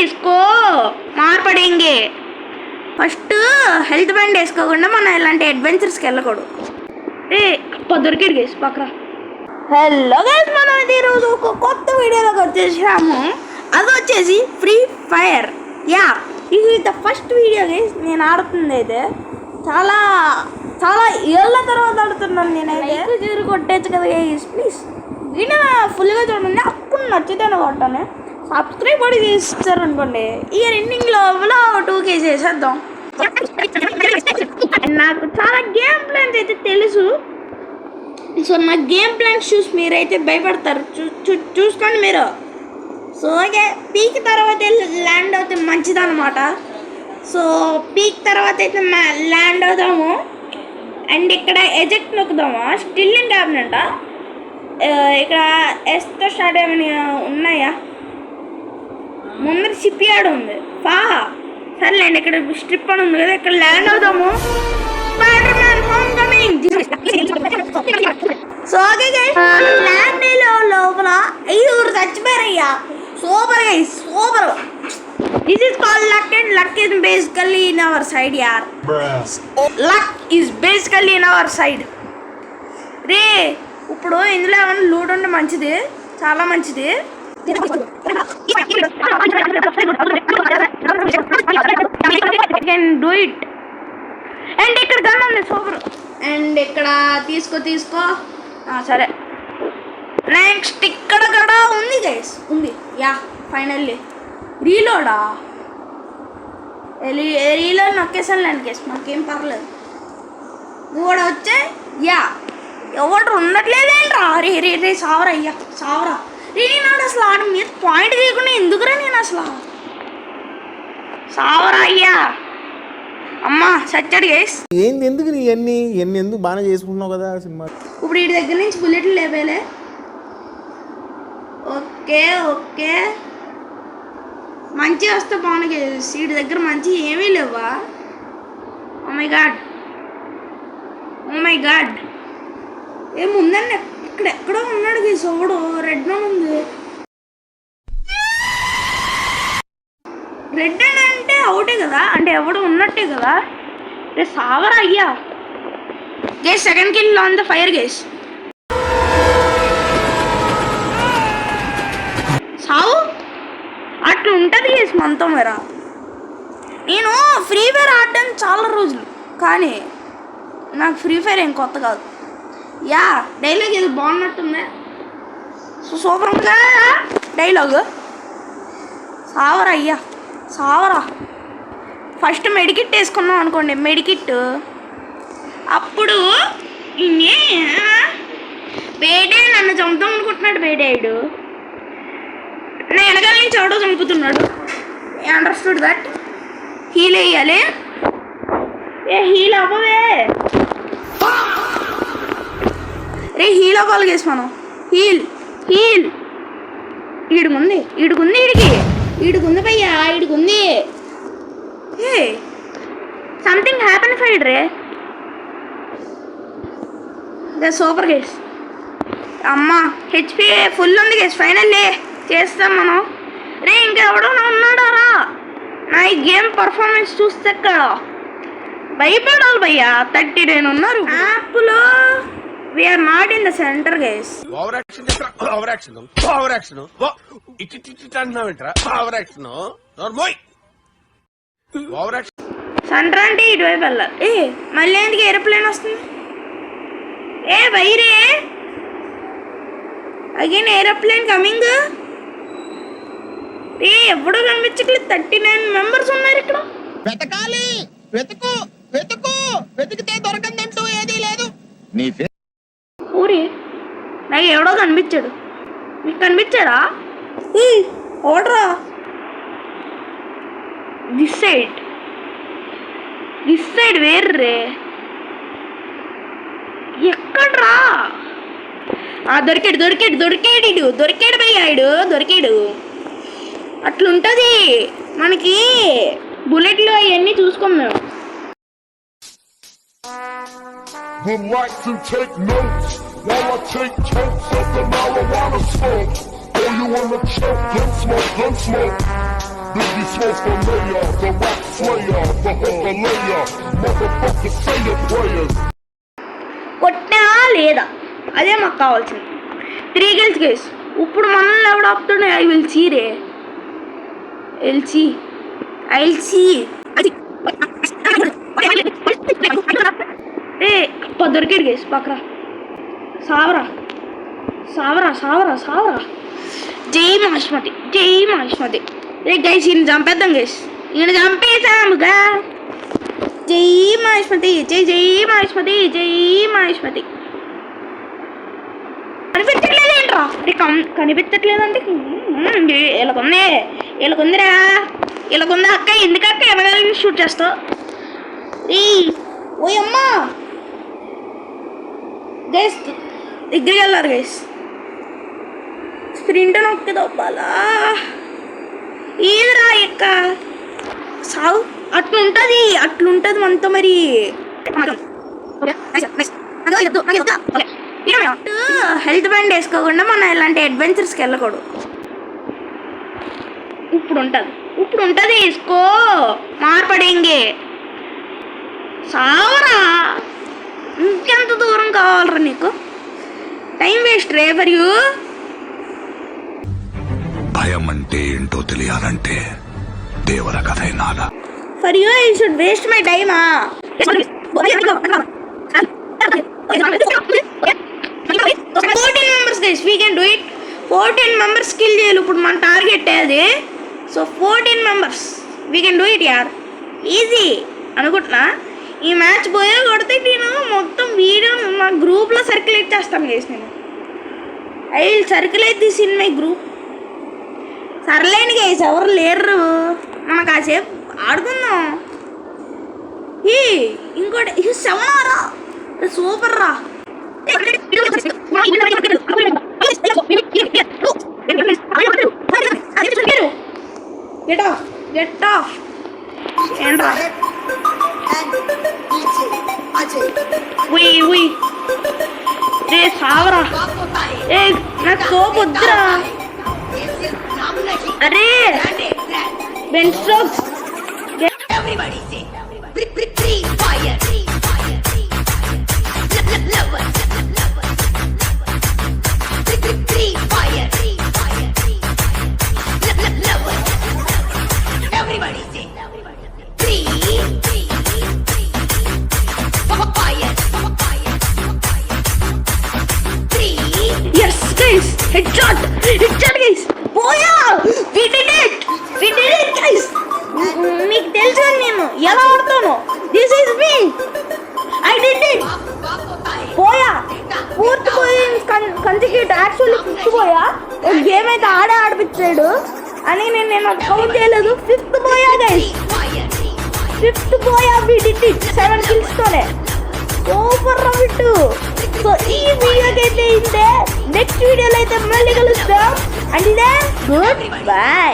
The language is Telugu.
इसको मार पड़ेंगे ఫస్ట్ హెల్త్ బ్యాండ్ వేసుకోకుండా మనం ఇలాంటి అడ్వెంచర్స్కి వెళ్ళకూడదు. దొరికాడు గైస్ పక్కన. హలో గైస్, మనం ఇది ఈరోజు ఒక కొత్త వీడియోలోకి వచ్చేసాము. అది వచ్చేసి ఫ్రీ ఫైర్. యా, ఇది ద ఫస్ట్ వీడియో గైస్ నేను ఆడుతుంది. అయితే చాలా చాలా ఏళ్ళ తర్వాత ఆడుతున్నాను నేనైతే. జీరు కొట్టేచ్చు కదా గైస్, ప్లీజ్ వీడియో ఫుల్గా చూడండి. అప్పుడు నచ్చితేనే కొట్టాను. సబ్స్క్రైబ్ కూడా చేస్తారు అనుకోండి. ఈ ఎండింగ్లో 2K చేసేద్దాం. నాకు చాలా గేమ్ ప్లాన్స్ అయితే తెలుసు. సో నా గేమ్ ప్లాన్స్ చూసి మీరైతే భయపడతారు. చూసుకోండి మీరు. సో ఓకే, పీక్ తర్వాత ల్యాండ్ అవుతే మంచిదన్నమాట. సో పీక్ తర్వాత అయితే ల్యాండ్ అవుతాము. అండ్ ఇక్కడ ఎజెక్ట్ నొక్కుదామా, స్టిల్ ఇన్ ట్యాబ్నంట. ఇక్కడ ఎస్తో స్టార్ట్ ఏమైనా ఉన్నాయా? ముందర షిప్ యార్డ్ ఉంది. సర్లేండి, ఇక్కడ స్ట్రిప్ అని ఉంది కదా, ఇక్కడ ల్యాండ్ అవుతాము. Spider Man homecoming. So okay guys, land లోపల 5 చచ్చిపోయారయ్యా. Super guys, super. This is called luck, and luck is basically in our side యార్. Luck is basically in our side రే. ఇప్పుడు ఇందులో ఏమైనా లూట్ ఉంటే మంచిది, చాలా మంచిది. Do it. అండ్ ఇక్కడ గన్ ఉంది, సూపర్. అండ్ ఇక్కడ తీసుకో. సరే, నెక్స్ట్ ఇక్కడ కూడా ఉంది గైస్, ఉంది. యా, ఫైనల్లీ రీలోడా. రీలోడ్ నొక్కేసాను లేండి గైస్, మాకేం పర్లేదు. నువ్వు కూడా వచ్చే. యా, ఎవరు ఉండట్లేదేంట్రా. రే సావరా అయ్యా, సావరా. నేను అసలు ఆడ మీద పాయింట్ తీయకుండా ఎందుకురా నేను అసలు. సావరా అయ్యా. అమ్మా సచ్చాడు గైస్. ఏంది ఎందుకు నీ ఎన్ని ఎందుకు బాగా చేసుకుంటున్నావు కదా సినిమా. ఇప్పుడు వీడి దగ్గర నుంచి బుల్లెట్లు లేవేలే. ఓకే మంచి వస్తే బాగుంది గైస్. వీడి దగ్గర మంచి ఏమీ లేవా? ఓ మై గాడ్ ఏముందండి. ఇక్కడ ఎక్కడో ఉన్నాడు గైస్, ఎవడో రెడ్ మ్యాన్ ఉంది. రెడ్ అంటే అవుటే కదా, అంటే ఎవడు ఉన్నట్టే కదా. రే సావరా అయ్యా. Guys, second kill on the fire guys. సావు అట్లా ఉంటుంది గైస్ మనతో. మేరా నేను ఫ్రీ ఫైర్ ఆడటానికి చాలా రోజులు, కానీ నాకు ఫ్రీ ఫైర్ ఏం కొత్త కాదు. యా, డైలాగ్ ఏదో బాగున్నట్టుంది. సూపర్గా డైలాగ్. సావరా అయ్యా, సావరా. ఫస్ట్ మెడికిట్ వేసుకున్నాం అనుకోండి, మెడికిట్. అప్పుడు బేడే నన్ను చంపుతాం అనుకుంటున్నాడు. బేడాయుడు నేను వెనకాల నుంచి ఎవడో చంపుతున్నాడు. Understood that. హీల్ వేయాలి. హీల్ అవ్వవే రే. హీల్ అవ్వాలి గేసి మనం. హీల్ ఈడుకుంది భయ్యా, ఈడుకుంది. ఏ సంథింగ్ హ్యాపెన్ ఫైడ్ రే. Super guys. అమ్మా హెచ్పి ఫుల్ ఉంది గేస్. ఫైనల్లీ చేస్తాం మనం. రే ఇంకెవడో ఉన్నాడా రా. నా ఈ గేమ్ పర్ఫార్మెన్స్ చూస్తే ఇక్కడ భయపడాలి భయ్యా. 39 ఉన్నారు. యాప్లో we are not in the center guys. Overreaction అంటున్నావేంట్రా? ఓవరాక్షన్ సెంటర్ అంటే ఇటువైపు వెళ్ళాలి. మళ్ళీ ఎందుకు ఏరోప్లేన్ వస్తుంది? వైరే అగైన్ ఏరోప్లేన్ కమింగ్. ఎప్పుడూ కనిపించట్లేదు. 39 మెంబర్స్ ఉన్నారు ఇక్కడ. వెతకాలి, వెతికితే దొరకందంటూ ఏదీ లేదు. ఊరి నాకు ఎవడో కనిపించాడు. మీకు కనిపించాడా? ఓడరా. This side వేర్రే. ఎక్కడ్రా? దొరికాడు భయ్యాడు. అట్లుంటుంది మనకి. బుల్లెట్లు అవన్నీ చూసుకోం మేము. Would like to take notes while I take totes of the marijuana smoke. Oh, you wanna choke, gun smoke. Biggie Smoke the mayor, the rock slayer, the hooker layer. Motherfucker, say your prayers. కొట్టా లేదా అదే మాకు కావాల్సింది. 3 kills గైస్. ఇప్పుడు మనల్ని ఎవడు ఆపుతున్నాయి? ఐ విల్ సీ రే. ఐ విల్ సీ రే. దొరికాడు గైస్. పక్కరా సావరా. జై మహేష్మతి. రే గైస్ ఈయన చంపేద్దాం గైస్. ఈయన చంపేసాముగా. జై మహేష్మతి. కనిపించట్లేదేంట్రా? కనిపించట్లేదంటే వీళ్ళకుందిరా అక్క. ఎందుకక్క ఎనగాలి షూట్ చేస్తావు? ఓ అమ్మా గైస్ దగ్గరికి వెళ్ళారు గైస్. స్ప్రింట్ నొక్కి దొబ్బాలా? ఏదిరా ఎక్క సావు. అట్లుంటది మనతో మరి. హెల్త్ బ్యాండ్ వేసుకోకుండా మనం ఇలాంటి అడ్వెంచర్స్కి వెళ్ళకూడదు. ఇప్పుడు ఉంటుంది వేసుకో. మార్పడేంగే సావరా. ఇంకెంత దూరం కావాలరా నీకు? Time waste ray for you. భయం అంటే ఏంటో తెలియాలంటే దేవర కథ వినాలా? For you I should waste my టైమా? 14 members guys, we can do it. 14 members kill చేయాలి ఇప్పుడు మన టార్గెట్ అది. So 14 members we can do it యార్. ఈజీ అనుకుంటున్నా. ఈ మ్యాచ్ పోయే కొడితే నేను మొత్తం వీడియో మా గ్రూప్లో సర్క్యులేట్ చేస్తాను గైస్. నేను I will circulate this in my group. సర్లేని గైస్ ఎవరు లేరు. మనం కాసేపు ఆడుకుందాం. ఇంకోటి 7 రా. సూపర్ రా. గెట్ ఆఫ్ ఏంట్రా? రే సావరా. ఏ నాకు సోప్ వద్దురా. అరే bench strokes. Everybody say free fire. Lovers. Free fire. Lovers. Everybody say free fire. Free. Yes guys, headshot guys. పోయా. We did it guys. మీకు తెలుసు నేను ఎలా ఆడతాను. This is me. I did it. పోయా. ఫోర్త్ పోయింది కన్సిక్యూటివ్. యాక్చువల్లీ 5th పోయా. ఒక గేమ్ అయితే ఆడిపించాడు అని నేను కౌంట్ చేయలేదు. 5th పోయా గైస్. 5th పోయా. వి డిడ్ ఇట్ 7 kills తోనే. సూపర్ రా బిట్టు. సో ఈ వీడియోకి అయితే ఇంతే. నెక్స్ట్ వీడియోలో అయితే మళ్ళీ కలుస్తాం. అంటే గుడ్ బై.